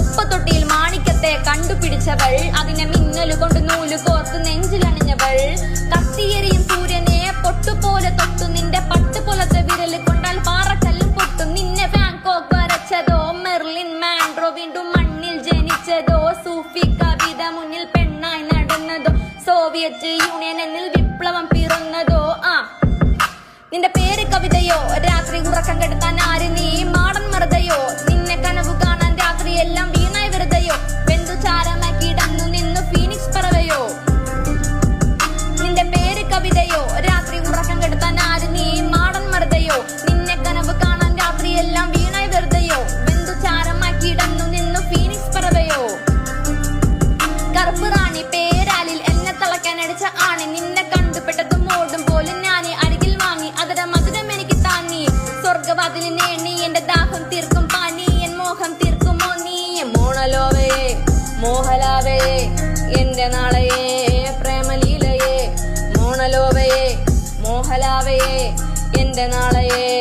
ഉപ്പത്തൊട്ടിയിൽ മാണിക്കത്തെ കണ്ടുപിടിച്ചവൾ, അതിനെ മിന്നല് കൊണ്ട് നൂല് കോർത്ത് നെഞ്ചിലണിഞ്ഞവൾ. കത്തിയെറിയും സൂര്യനെ പൊട്ടുപോലെ തൊട്ടു, നിന്റെ പട്ടുപോലത്തെ വിരല് കൊണ്ടാൽ പാറക്കല്ലും പൊട്ടും. നിന്നെ ബാങ്കോക്ക് വരച്ചതോ മെർലിൻ മാൻഡ്രോ, വീണ്ടും മണ്ണിൽ ജനിച്ചതോ സൂഫി കവിത മുന്നിൽ പെണ്ണായി നടന്നതോ, സോവിയറ്റ് യൂണിയൻ എന്നിൽ വിപ്ലവം പിറന്നതോ. നിന്റെ പേര് കവിതയോ, രാത്രി ഉറക്കം കെടുത്താൻ ആര് നീ മാടൻ മറുതയോ, നിന്നെ കനവ് കാണാൻ രാത്രി എല്ലാം വീണായി വെറുതെയോ, വെന്തു ചാരമാക്കിടന്നു നിന്നു ഫീനിക്സ് പറവയോ. നിന്റെ പേര് കവിതയോ, രാത്രി ഉറക്കം കെടുത്താൻ ആര് നീ മാടൻ മറുതയോ, നിന്നെ കനവ് കാണാൻ രാത്രി എല്ലാം വീണായി വെറുതെയോ, വെന്തു ചാരമാക്കിടന്നു നിന്നു ഫീനിക്സ് പറവയോ. കറുപ്പ് റാണി പേരാലിൽ എന്നെ തളയ്ക്കാൻ അടിച്ച ആണി, നിന്നെ കണ്ടുപെട്ടതും ഓടും പോലും ഞാന് അരികിൽ വാങ്ങി, അതര മധുരം എനിക്ക് താങ്ങി. സ്വർഗവാതിലിനെ എണ്ണി എന്റെ ദാഹം തീർക്കും പാനി, എൻ മോഹം തീർക്കുമോ നീ. മോണലോവയെ മോഹലാവയെ എന്റെ നാളയെ പ്രേമലീലയെ, മോണലോവയെ മോഹലാവയെ എന്റെ നാളയെ